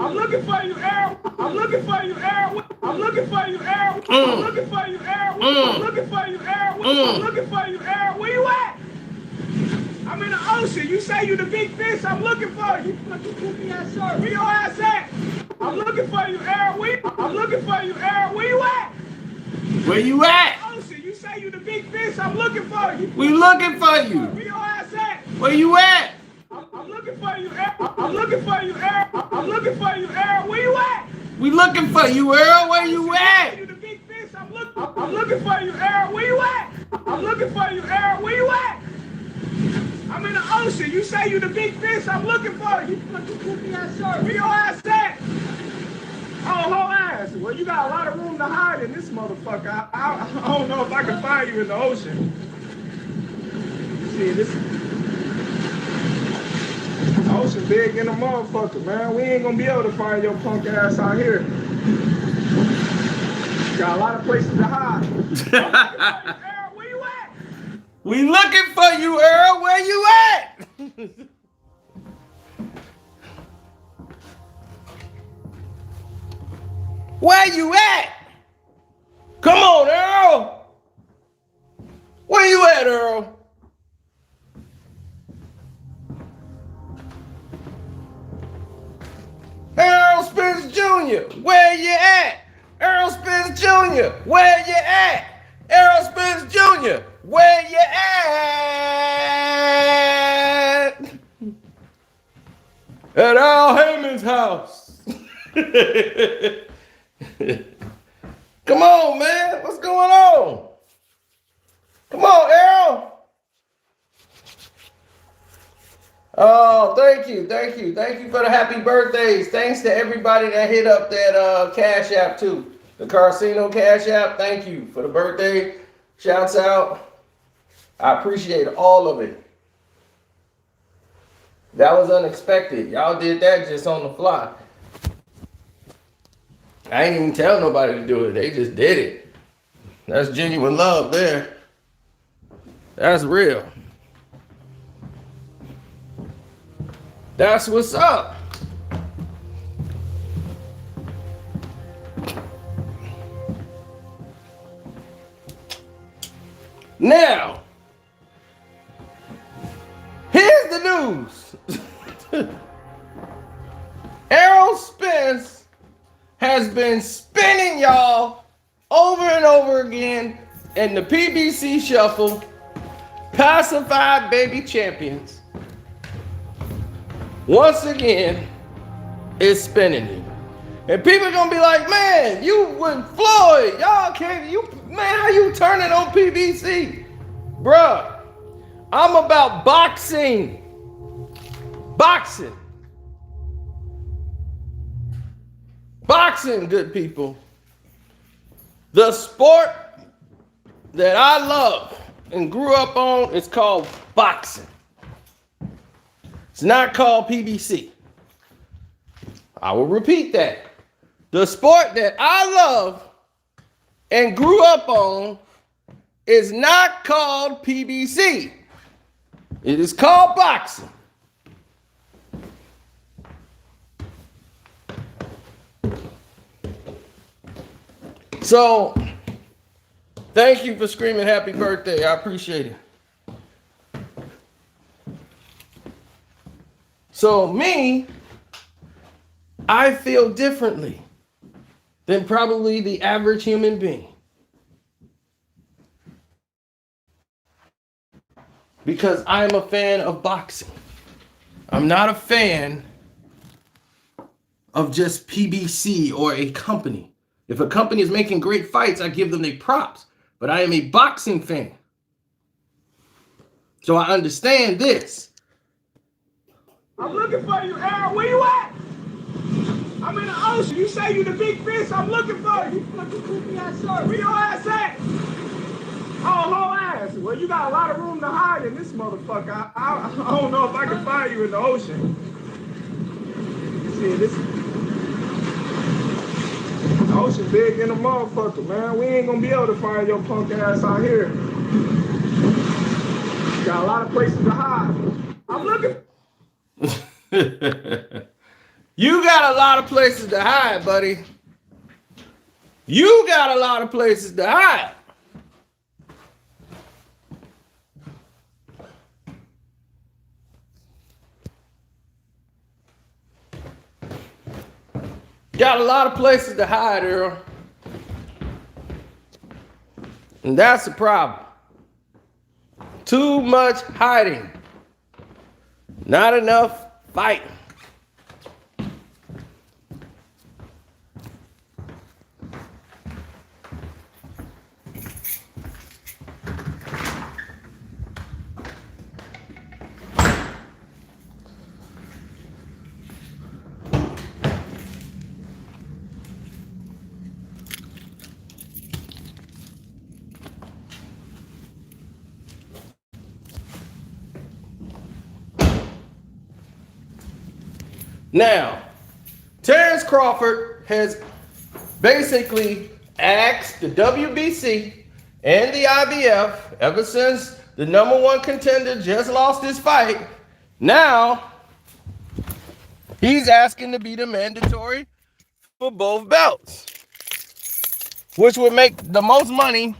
I'm looking for you, Errol. I'm looking for you, Errol. I'm looking for you, Errol. I'm looking for you, Errol. I'm looking for you, Errol. I'm looking for you, Errol. Where you at? I'm in the ocean. You say you the big fish. I'm looking for you. Fucking goofy ass shark. Where your ass at? I'm looking for you, Errol. I'm looking for you, Errol. Where you at? Where you at? Ocean. You say you the big fish. I'm looking for you. We looking for you. Where your ass at? Where you at? I'm looking for you, Errol. I'm looking for you, Errol. I'm looking for you, Errol. Where you at? We looking for you, Errol. Where you at? You the big fish. I'm looking for you, Errol. Where you at? I'm looking for you, Errol. Where you at? I'm in the ocean. You say you the big fish. I'm looking for you. Fucking goofy ass shark. Where your ass at? Oh, whole ass. Well, you got a lot of room to hide in this motherfucker. I don't know if I can find you in the ocean. See, this ocean big in a motherfucker, man. We ain't gonna be able to find your punk ass out here. Got a lot of places to hide. Errol, where you at? We looking for you, Errol. Where you at? Where you at? Come on, Errol. Where you at, Errol? Errol Spence Jr., where you at? Errol Spence Jr., where you at? Errol Spence Jr., where you at? At Al Heyman's house. Come on, man. What's going on? Come on, Errol. Oh, thank you for the happy birthdays. Thanks to everybody that hit up that Cash App too. The Carcino Cash App. Thank you for the birthday. Shouts out. I appreciate all of it. That was unexpected. Y'all did that just on the fly. I ain't even tell nobody to do it. They just did it. That's genuine love there. That's real. That's what's up. Now, here's the news. Errol Spence has been spinning y'all over and over again in the PBC Shuffle, Pacified Baby Champions. Once again, it's spinning you. And people are gonna be like, man, you with Floyd, y'all can't, man, how you turning on PBC? Bruh, I'm about boxing. Boxing. Boxing, good people. The sport that I love and grew up on is called boxing. It's not called PBC. I will repeat that. The sport that I love and grew up on is not called PBC. It is called boxing. So, thank you for screaming happy birthday. I appreciate it. So me, I feel differently than probably the average human being. Because I'm a fan of boxing. I'm not a fan of just PBC or a company. If a company is making great fights, I give them their props. But I am a boxing fan. So I understand this. I'm looking for you, Errol. Where you at? I'm in the ocean. You say you the big fish. I'm looking for you. Fucking goofy ass shark. Where your ass at? Oh, whole ass. Well, you got a lot of room to hide in this motherfucker. I don't know if I can find you in the ocean. See, this ocean big in a motherfucker, man. We ain't gonna be able to find your punk ass out here. Got a lot of places to hide. I'm looking. You got a lot of places to hide, buddy. You got a lot of places to hide. Got a lot of places to hide, Errol. And that's the problem. Too much hiding. Not enough fighting. Now, Terence Crawford has basically asked the WBC and the IBF, ever since the number one contender just lost his fight, now he's asking to be the mandatory for both belts, which would make the most money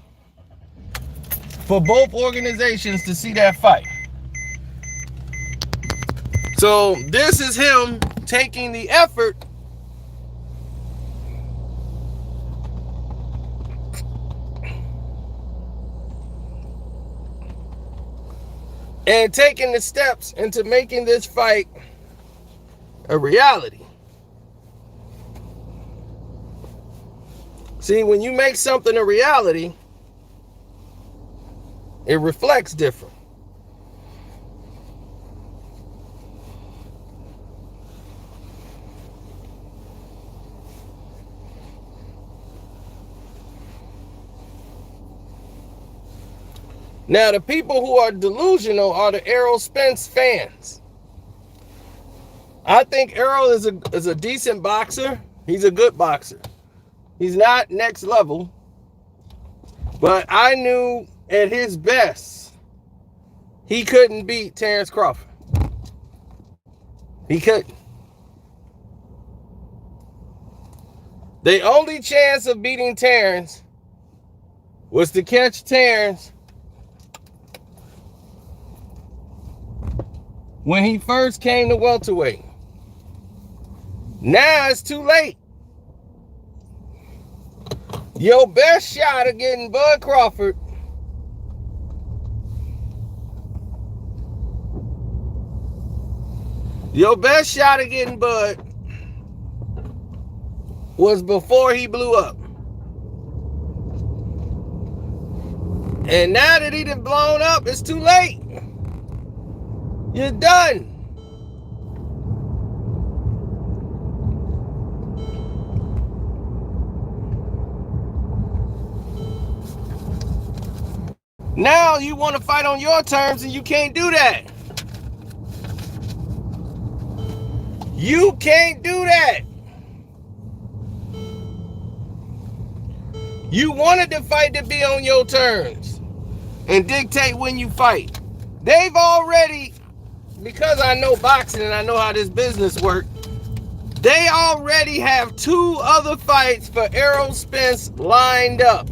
for both organizations to see that fight. So this is him taking the effort and taking the steps into making this fight a reality. See, when you make something a reality, it reflects different. Now, the people who are delusional are the Errol Spence fans. I think Errol is a decent boxer. He's a good boxer. He's not next level. But I knew at his best, he couldn't beat Terence Crawford. He couldn't. The only chance of beating Terence was to catch Terence when he first came to welterweight. Now it's too late. Your best shot of getting Bud Crawford was before he blew up. And now that he done blown up, it's too late. You're done. Now you want to fight on your terms and you can't do that. You can't do that. You wanted the fight to be on your terms and dictate when you fight. They've already, because I know boxing and I know how this business works, they already have 2 other fights for Errol Spence lined up.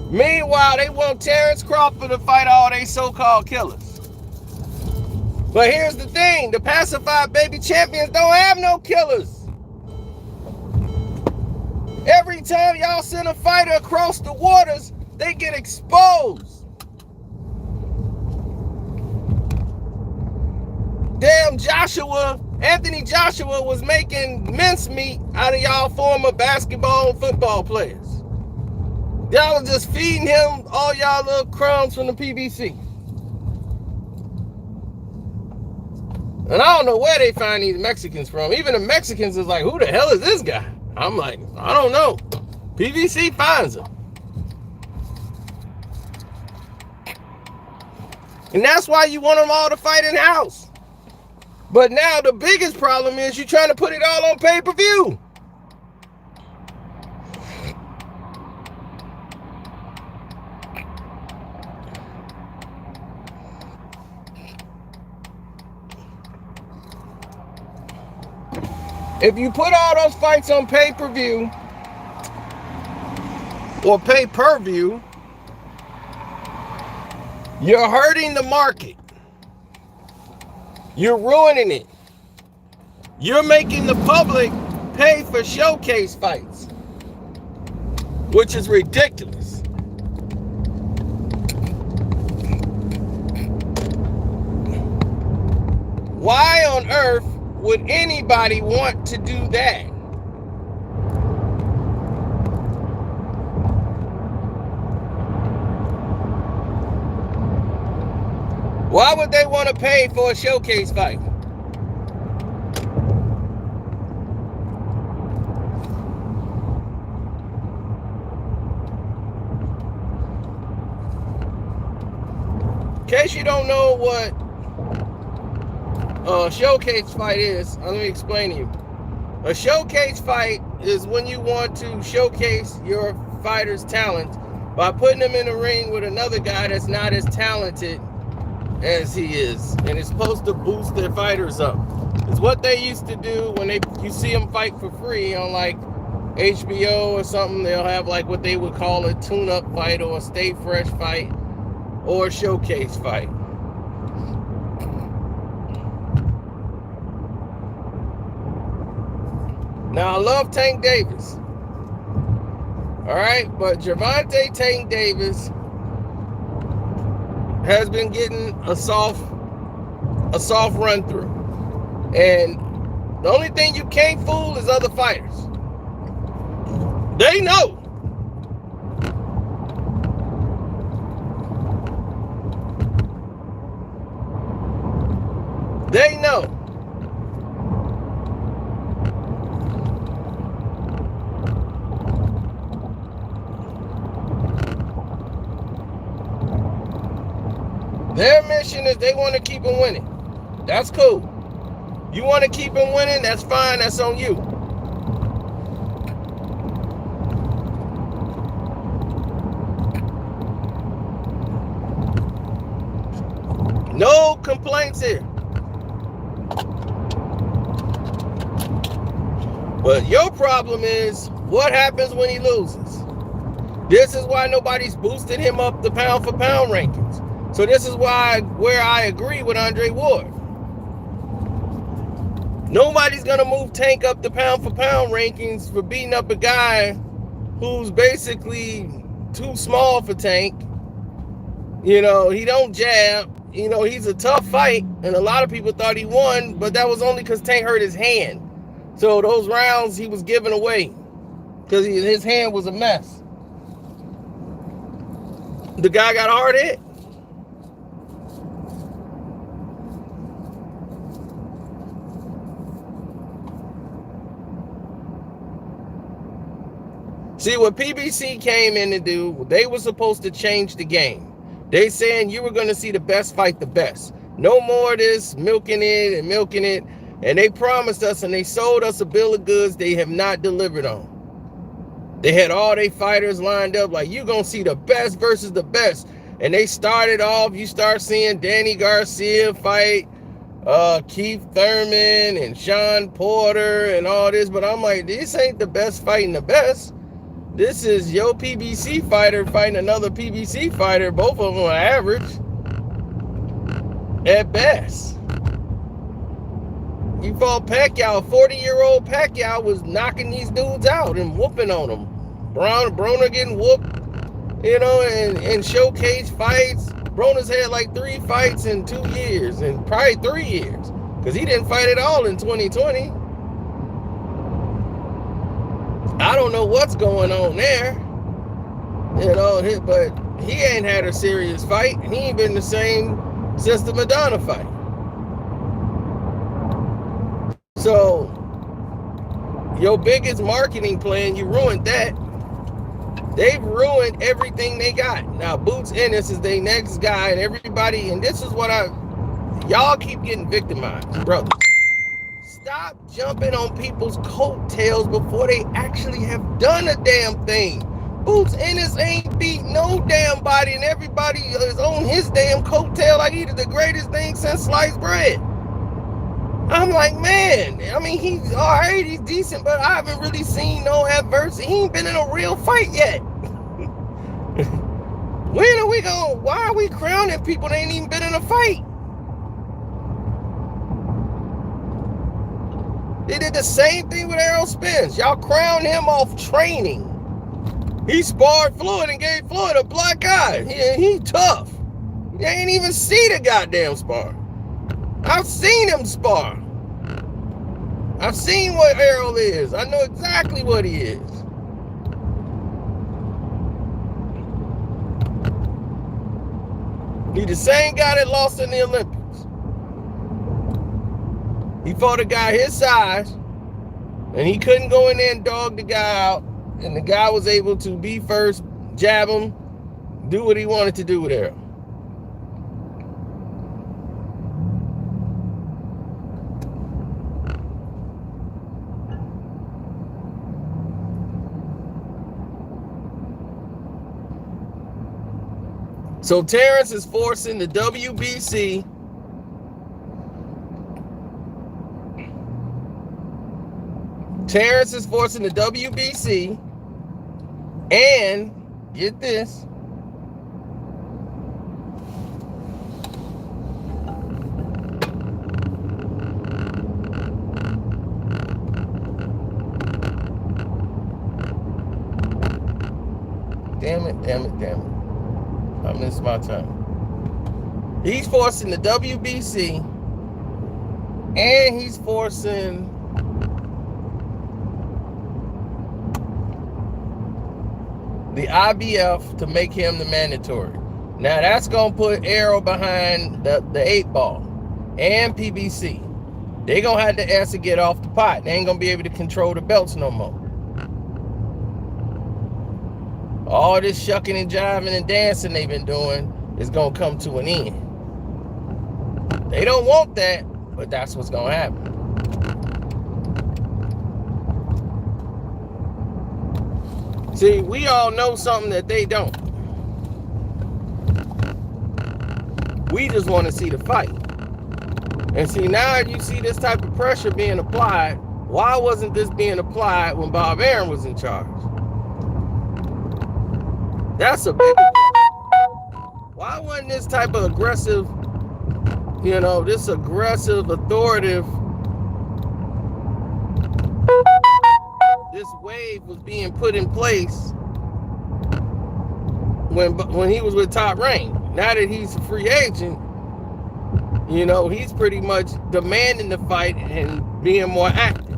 Meanwhile, they want Terence Crawford to fight all they so-called killers. But here's the thing, the pacified baby champions don't have no killers. Every time y'all send a fighter across the waters, they get exposed. Damn Anthony Joshua was making mincemeat out of y'all former basketball and football players. Y'all was just feeding him all y'all little crumbs from the PBC. And I don't know where they find these Mexicans from. Even the Mexicans is like, who the hell is this guy? I'm like, I don't know. PBC finds them. And that's why you want them all to fight in-house. But now the biggest problem is you're trying to put it all on pay-per-view. If you put all those fights on pay-per-view or pay-per-view, you're hurting the market. You're ruining it. You're making the public pay for showcase fights, which is ridiculous. Why on earth would anybody want to do that? Why would they want to pay for a showcase fight? In case you don't know what a showcase fight is, let me explain to you. A showcase fight is when you want to showcase your fighter's talent by putting him in a ring with another guy that's not as talented as he is, and it's supposed to boost their fighters up. It's what they used to do when you see them fight for free on like HBO or something. They'll have like what they would call a tune-up fight or a stay fresh fight or a showcase fight. Now I love Tank Davis, all right, but Gervonta Tank Davis has been getting a soft run through. And the only thing you can't fool is other fighters. They know. They know. Their mission is they want to keep them winning. That's cool. You want to keep them winning, that's fine, that's on you. No complaints here. But your problem is what happens when he loses. This is why nobody's boosted him up the pound for pound rankings. So this is where I agree with Andre Ward. Nobody's gonna move Tank up the pound for pound rankings for beating up a guy who's basically too small for Tank. You know, he don't jab. You know, he's a tough fight, and a lot of people thought he won, but that was only because Tank hurt his hand. So those rounds he was giving away because his hand was a mess. The guy got a hard hit. See, what PBC came in to do, they were supposed to change the game. They saying you were going to see the best fight the best. No more of this milking it. And they promised us and they sold us a bill of goods they have not delivered on. They had all their fighters lined up like you're going to see the best versus the best. And they started off, you start seeing Danny Garcia fight Keith Thurman and Sean Porter and all this. But I'm like, this ain't the best fighting the best. This is your PBC fighter fighting another PBC fighter. Both of them are average at best. You fought Pacquiao. 40-year-old Pacquiao was knocking these dudes out and whooping on them. Broner getting whooped, you know, and showcase fights. Broner's had like 3 fights in 2 years and probably 3 years because he didn't fight at all in 2020. I don't know what's going on there, you know, but he ain't had a serious fight. He ain't been the same since the Madonna fight. So, your biggest marketing plan, you ruined that. They've ruined everything they got. Now, Boots Ennis is their next guy, and everybody, and this is what y'all keep getting victimized, brothers. Stop jumping on people's coattails before they actually have done a damn thing. Boots Ennis ain't beat no damn body, and everybody is on his damn coattail like he's the greatest thing since sliced bread. I'm like, man, I mean, he's all right, he's decent, but I haven't really seen no adversity. He ain't been in a real fight yet. When are we going? Why are we crowning people that ain't even been in a fight? They did the same thing with Errol Spence. Y'all crowned him off training. He sparred Floyd and gave Floyd a black eye. He tough. You ain't even see the goddamn spar. I've seen him spar. I've seen what Errol is. I know exactly what he is. He the same guy that lost in the Olympics. He fought a guy his size, and he couldn't go in there and dog the guy out, and the guy was able to be first, jab him, do what he wanted to do with Errol. So Terence is forcing the WBC and get this, damn it. I missed my time. He's forcing the WBC and he's forcing the IBF to make him the mandatory. Now that's gonna put Errol behind the 8-ball and PBC. They gonna have to ask to get off the pot. They ain't gonna be able to control the belts no more. All this shucking and jiving and dancing they've been doing is gonna come to an end. They don't want that, but that's what's gonna happen. See, we all know something that they don't. We just want to see the fight. And see, now you see this type of pressure being applied. Why wasn't this being applied when Bob Arum was in charge? That's a big question. Why wasn't this type of aggressive, this aggressive, authoritative, this wave was being put in place when he was with Top Rank? Now that he's a free agent, he's pretty much demanding the fight and being more active.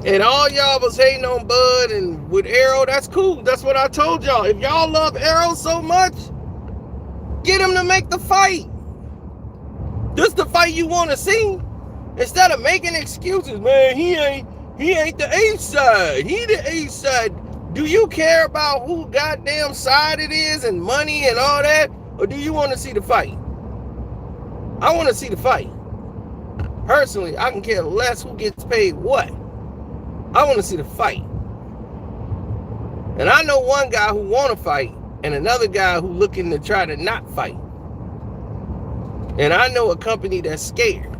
And all y'all was hating on Bud and with Errol, that's cool. That's what I told y'all. If y'all love Errol so much, get him to make the fight. This the fight you want to see. Instead of making excuses, man, he ain't the A side. He the A side. Do you care about who goddamn side it is and money and all that? Or do you want to see the fight? I want to see the fight. Personally, I can care less who gets paid what. I want to see the fight. And I know one guy who want to fight and another guy who looking to try to not fight. And I know a company that's scared.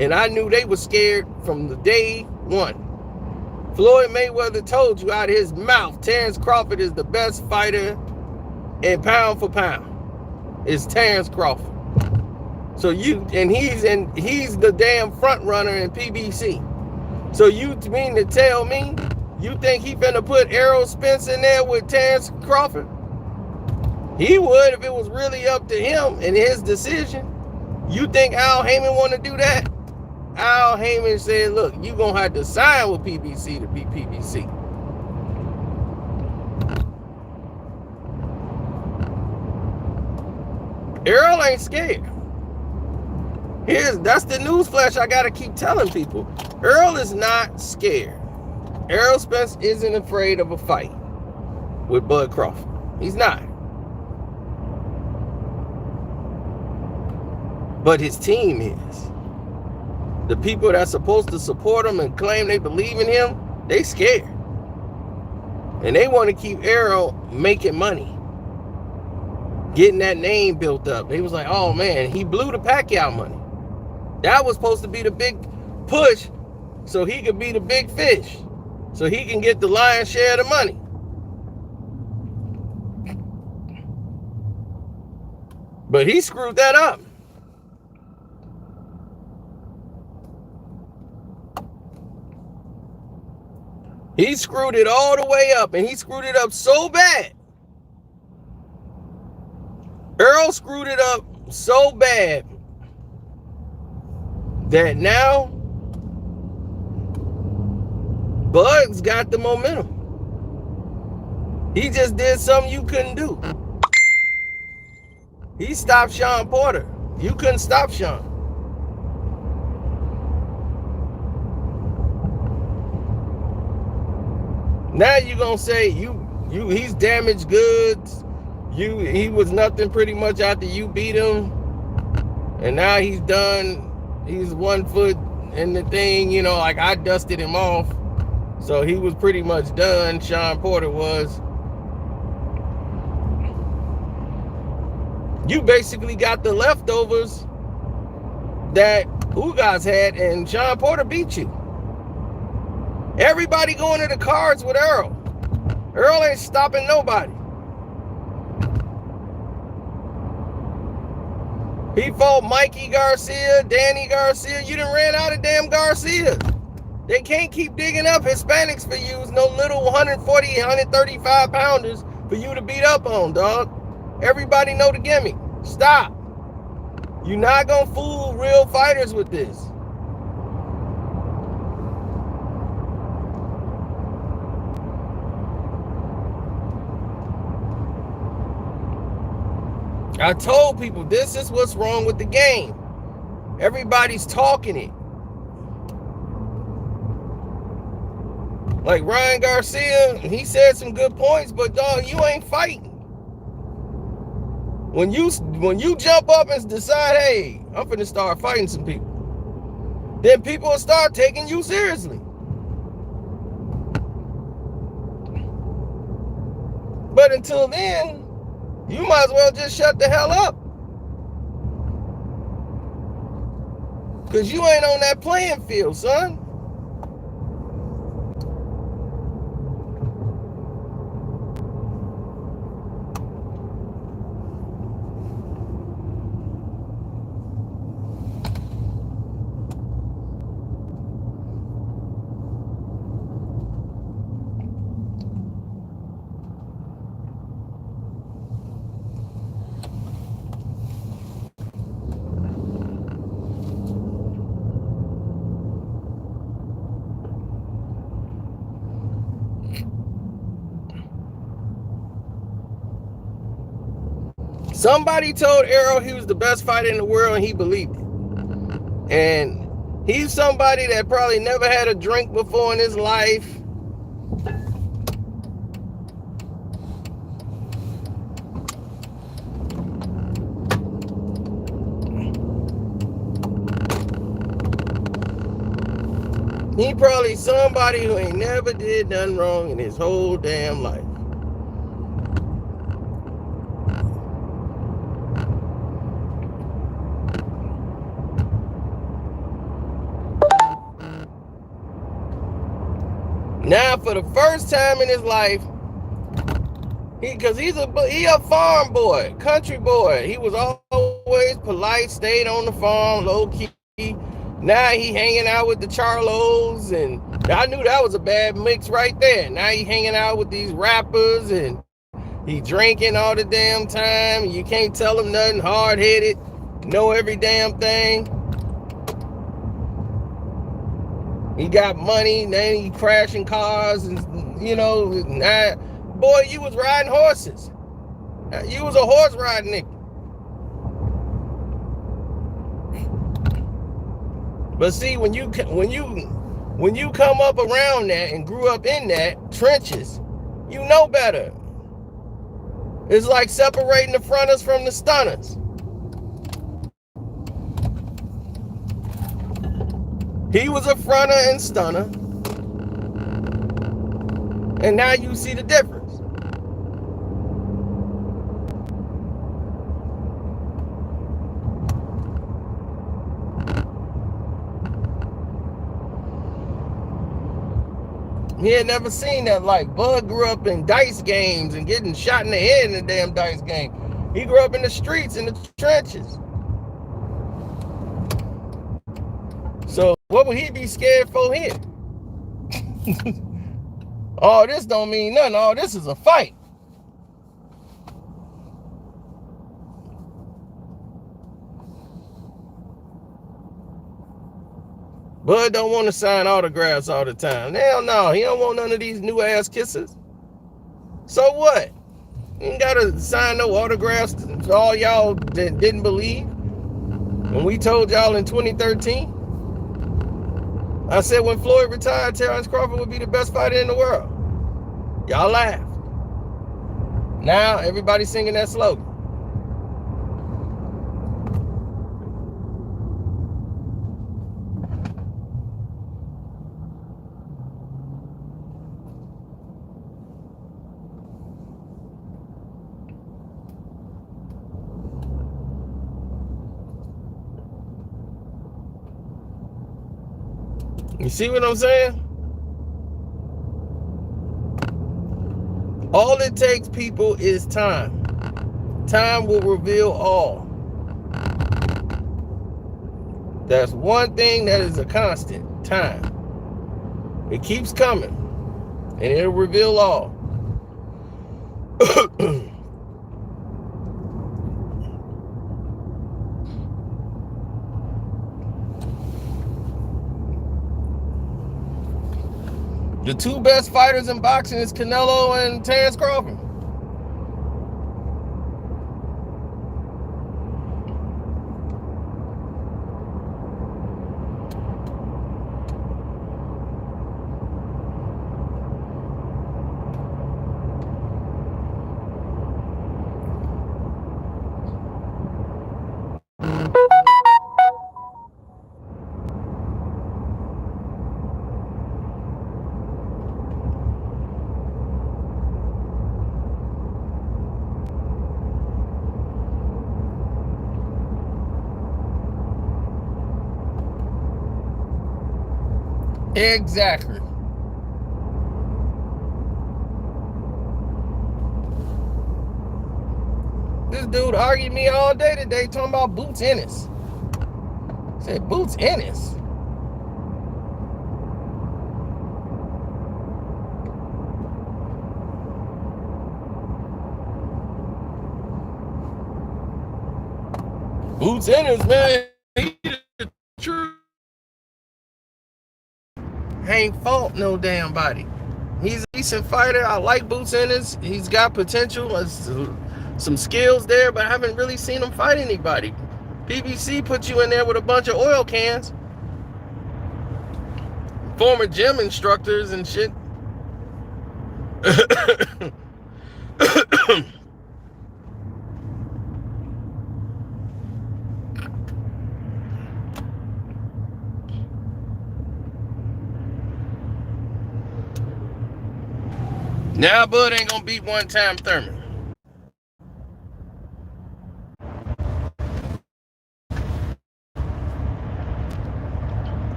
And I knew they were scared from the day one. Floyd Mayweather told you out of his mouth, Terence Crawford is the best fighter in pound for pound. It's Terence Crawford. So he's the damn front runner in PBC. So you mean to tell me you think he finna put Errol Spence in there with Terence Crawford? He would if it was really up to him and his decision. You think Al Heyman want to do that? Al Heyman said, look, you gonna have to sign with PBC to be PBC. Errol ain't scared. That's the newsflash I gotta keep telling people. Errol is not scared. Errol Spence isn't afraid of a fight with Bud Crawford. He's not. But his team is. The people that's supposed to support him and claim they believe in him, They scared. And they want to keep Errol making money. Getting that name built up. They was like, oh man, he blew the Pacquiao money. That was supposed to be the big push so he could be the big fish. So he can get the lion's share of the money. But he screwed that up. He screwed it all the way up, and he screwed it up so bad. Errol screwed it up so bad that now Bugs got the momentum. He just did something you couldn't do. He stopped Sean Porter. You couldn't stop Sean. Now you're gonna say he's damaged goods. He was nothing pretty much after you beat him. And now he's done. He's 1 foot in the thing, you know, like I dusted him off. So he was pretty much done. Sean Porter was. You basically got the leftovers that Ugas had, and Sean Porter beat you. Everybody going to the cards with Errol. Errol ain't stopping nobody. He fought Mikey Garcia, Danny Garcia. You done ran out of damn Garcia. They can't keep digging up Hispanics for you. No little 140, 135 pounders for you to beat up on, dog. Everybody know the gimmick. Stop. You're not going to fool real fighters with this. I told people this is what's wrong with the game. Everybody's talking it. Like Ryan Garcia, he said some good points, but dog, you ain't fighting. When you jump up and decide, hey, I'm finna start fighting some people, then people will start taking you seriously. But until then, you might as well just shut the hell up. Because you ain't on that playing field, son. Somebody told Errol he was the best fighter in the world, and he believed it. And he's somebody that probably never had a drink before in his life. He probably somebody who ain't never did nothing wrong in his whole damn life. Now, for the first time in his life, he's a farm boy, country boy. He was always polite, stayed on the farm, low key. Now he hanging out with the Charlos, and I knew that was a bad mix right there. Now he hanging out with these rappers, and he drinking all the damn time. You can't tell him nothing, hard-headed, know every damn thing. He got money, then he crashing cars, and you know, boy, you was riding horses. You was a horse riding nigga. But see, when you come up around that and grew up in that trenches, you know better. It's like separating the fronters from the stunners. He was a fronter and stunner. And now you see the difference. He had never seen that life. Bud grew up in dice games and getting shot in the head in the damn dice game. He grew up in the streets, in the trenches. So what would he be scared for here? All this don't mean nothing. All this is a fight. Bud don't want to sign autographs all the time. Hell no, he don't want none of these new ass kisses. So what? You ain't gotta sign no autographs to all y'all that didn't believe. When we told y'all in 2013, I said when Floyd retired, Terence Crawford would be the best fighter in the world. Y'all laughed. Now everybody's singing that slogan. You see what I'm saying? All it takes, people, is time. Time will reveal all. That's one thing that is a constant. Time. It keeps coming. And it'll reveal all. The two best fighters in boxing is Canelo and Terence Crawford. Exactly. This dude argued me all day today talking about Boots Ennis. I said, Boots Ennis? Boots Ennis, man. He the truth. Ain't fought no damn body. He's a decent fighter. I like Boots Ennis. He's got potential. Some skills there, but I haven't really seen him fight anybody. PBC put you in there with a bunch of oil cans. Former gym instructors and shit. Now Bud ain't gonna beat one-time Thurman.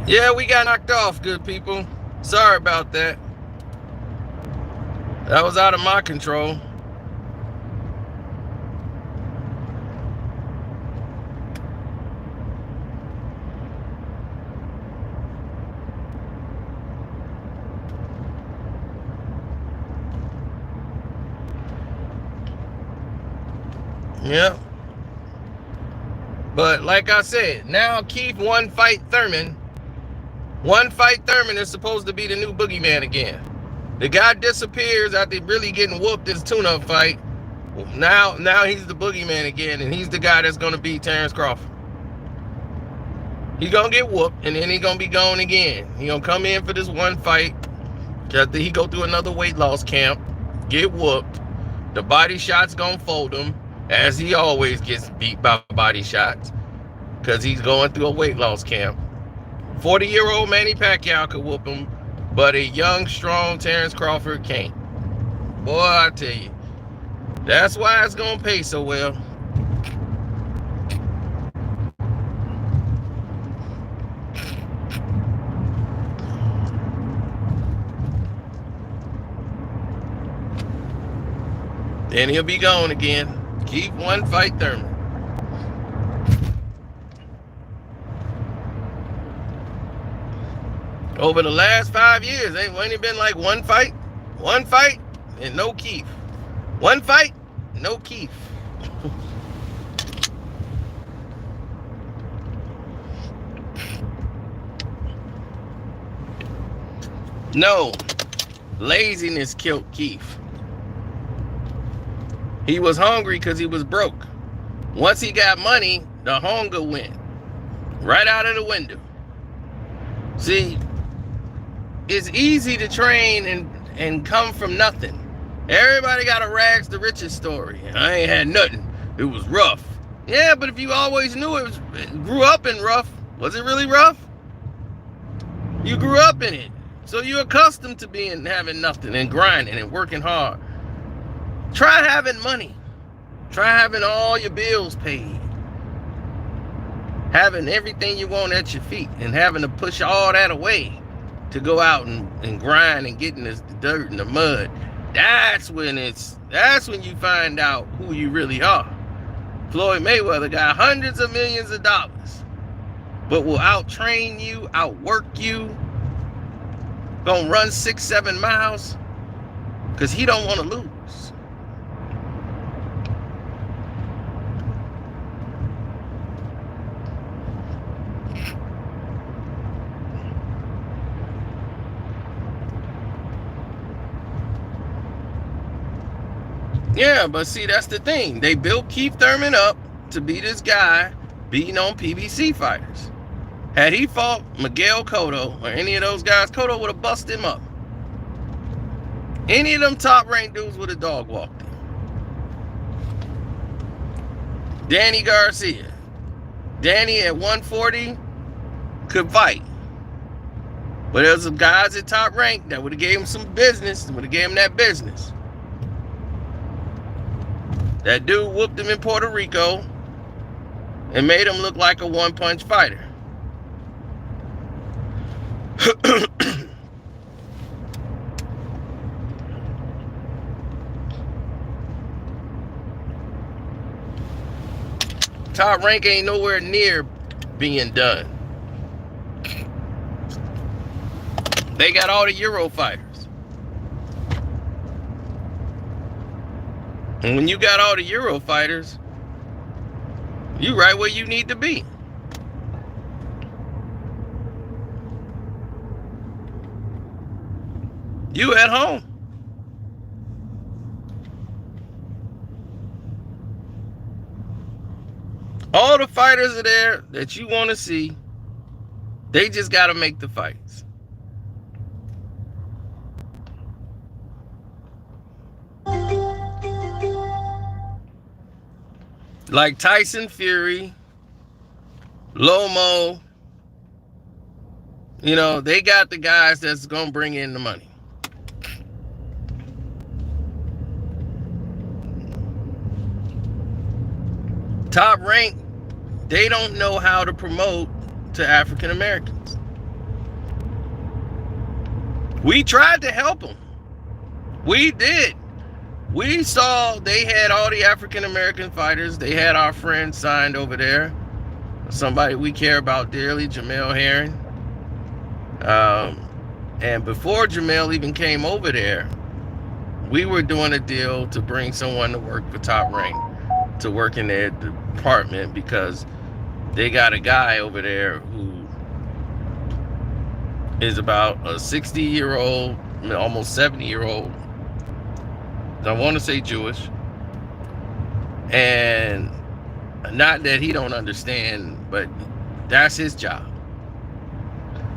Yeah, we got knocked off, good people. Sorry about that. That was out of my control. Yeah. But like I said, now Keith one fight Thurman is supposed to be the new boogeyman again. The guy disappears after really getting whooped his tune-up fight. Now he's the boogeyman again, and he's the guy that's going to beat Terence Crawford. He's going to get whooped, and then he's going to be gone again. He's going to come in for this one fight. After he go through another weight loss camp, get whooped. The body shot's going to fold him, as he always gets beat by body shots, because he's going through a weight loss camp. 40-year-old Manny Pacquiao could whoop him. But a young, strong Terence Crawford can't. Boy, I tell you. That's why it's going to pay so well. Then he'll be gone again. Keep one fight, Thurman. Over the last 5 years, ain't only been like one fight, and no Keith. One fight, no Keith. No, laziness killed Keith. He was hungry because he was broke. Once he got money, the hunger went right out of the window. See, it's easy to train and come from nothing. Everybody got a rags to riches story. I ain't had nothing. It was rough. Yeah, but if you always knew it grew up in rough, was it really rough? You grew up in it. So you're accustomed to having nothing and grinding and working hard. Try having money. Try having all your bills paid. Having everything you want at your feet and having to push all that away to go out and grind and get in the dirt and the mud. That's when you find out who you really are. Floyd Mayweather got hundreds of millions of dollars, but will out-train you, outwork you, gonna run 6-7 miles because he don't want to lose. Yeah, but see, that's the thing. They built Keith Thurman up to be this guy beating on PBC fighters. Had he fought Miguel Cotto or any of those guys, Cotto would have busted him up. Any of them top-ranked dudes would have dog-walked him. Danny Garcia. Danny at 140 could fight. But there's some guys at top rank that would have gave him some business, would have gave him that business. That dude whooped him in Puerto Rico and made him look like a one-punch fighter. Top rank ain't nowhere near being done. They got all the Euro fighters. And when you got all the Euro fighters, you right where you need to be. You at home. All the fighters are there that you want to see. They just got to make the fights. Like Tyson Fury, Lomo, you know, they got the guys that's going to bring in the money. Top rank, they don't know how to promote to African Americans. We tried to help them. We did. We saw they had all the African American fighters. They had our friends signed over there. Somebody we care about dearly, Jamel Herring. And before Jamel even came over there, we were doing a deal to bring someone to work for Top Rank, to work in their department, because they got a guy over there who is about a 60-year-old, almost 70-year-old. I want to say Jewish. And not that he don't understand, but that's his job.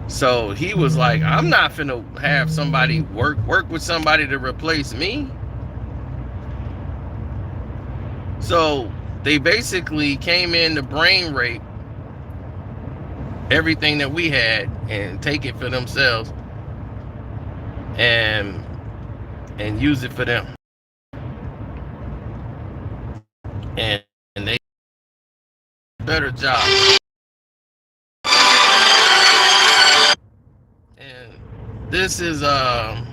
So he was like, I'm not finna have somebody work with somebody to replace me. So they basically came in to brain rape everything that we had and take it for themselves. and use it for them. And they better job. And this is a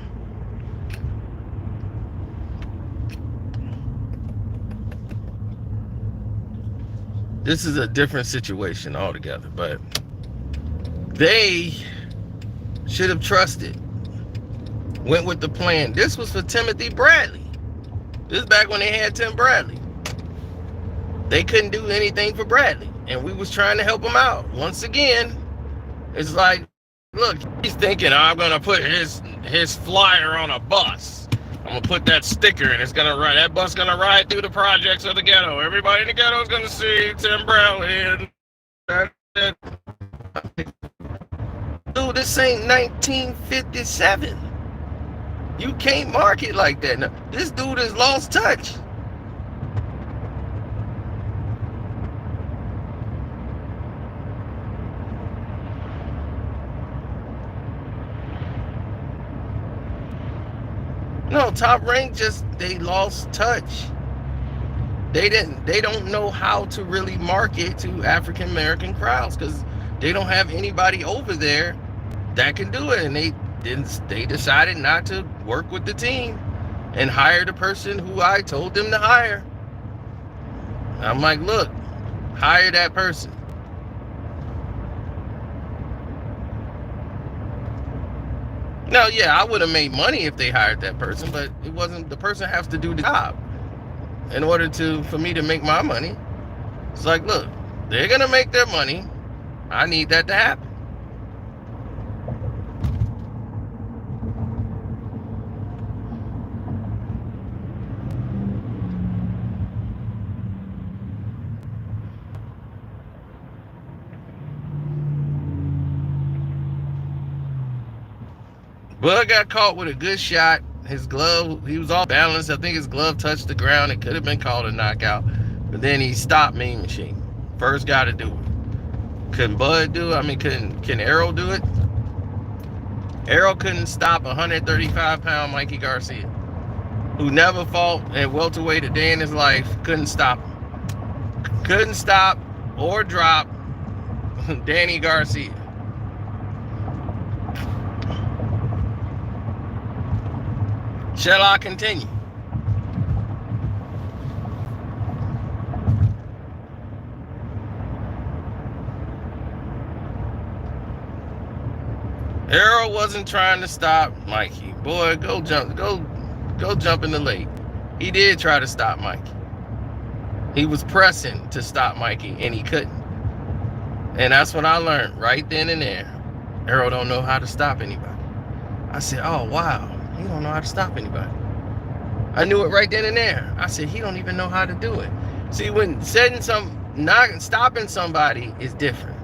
different situation altogether, but they should have trusted, went with the plan. This was for Timothy Bradley. This is back when they had Tim Bradley. They couldn't do anything for Bradley, and we was trying to help him out. Once again, it's like, look, he's thinking, I'm gonna put his flyer on a bus. I'm gonna put that sticker, and it's gonna ride. That bus gonna ride through the projects of the ghetto. Everybody in the ghetto is gonna see Tim Bradley. And dude, this ain't 1957. You can't market like that. Now, this dude has lost touch. No, Top Rank they lost touch. They don't know how to really market to African American crowds because they don't have anybody over there that can do it. And they decided not to work with the team and hire the person who I told them to hire. I'm like, look, hire that person. Now, yeah, I would have made money if they hired that person, but it wasn't. The person has to do the job in order for me to make my money. It's like, look, they're gonna make their money. I need that to happen. Bud got caught with a good shot. His glove, he was off balance. I think his glove touched the ground. It could have been called a knockout. But then he stopped Mean Machine. First guy to do it. Couldn't Bud do it? I mean, can Errol do it? Errol couldn't stop 135-pound Mikey Garcia, who never fought at welterweight a day in his life. Couldn't stop him. Couldn't stop or drop Danny Garcia. Shall I continue? Errol wasn't trying to stop Mikey. Boy, go jump in the lake. He did try to stop Mikey. He was pressing to stop Mikey, and he couldn't. And that's what I learned right then and there. Errol don't know how to stop anybody. I said, oh, wow. He don't know how to stop anybody. I knew it right then and there. I said, he don't even know how to do it. See, when not stopping somebody is different.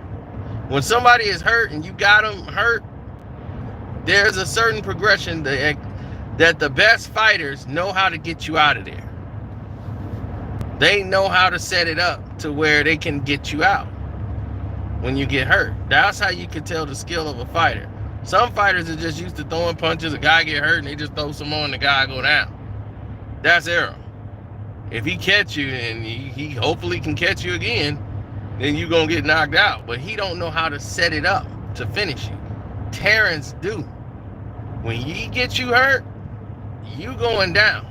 When somebody is hurt and you got them hurt, there's a certain progression that the best fighters know how to get you out of there. They know how to set it up to where they can get you out when you get hurt. That's how you can tell the skill of a fighter. Some fighters are just used to throwing punches. A guy get hurt and they just throw some more and the guy go down. That's Errol. If he catch you and he hopefully can catch you again, then you're going to get knocked out. But he don't know how to set it up to finish you. Terence do. When he gets you hurt, you going down.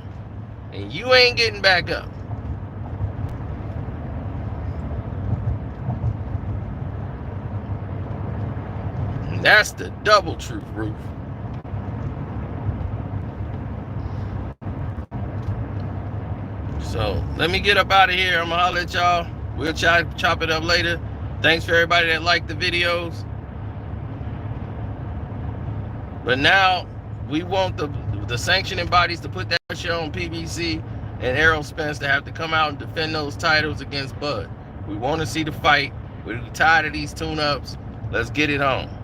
And you ain't getting back up. That's the double truth, Ruth. So let me get up out of here. I'm gonna holler at y'all. We'll chop it up later. Thanks for everybody that liked the videos. But now we want the sanctioning bodies to put that pressure on PBC and Errol Spence to have to come out and defend those titles against Bud. We want to see the fight. We're tired of these tune-ups. Let's get it on.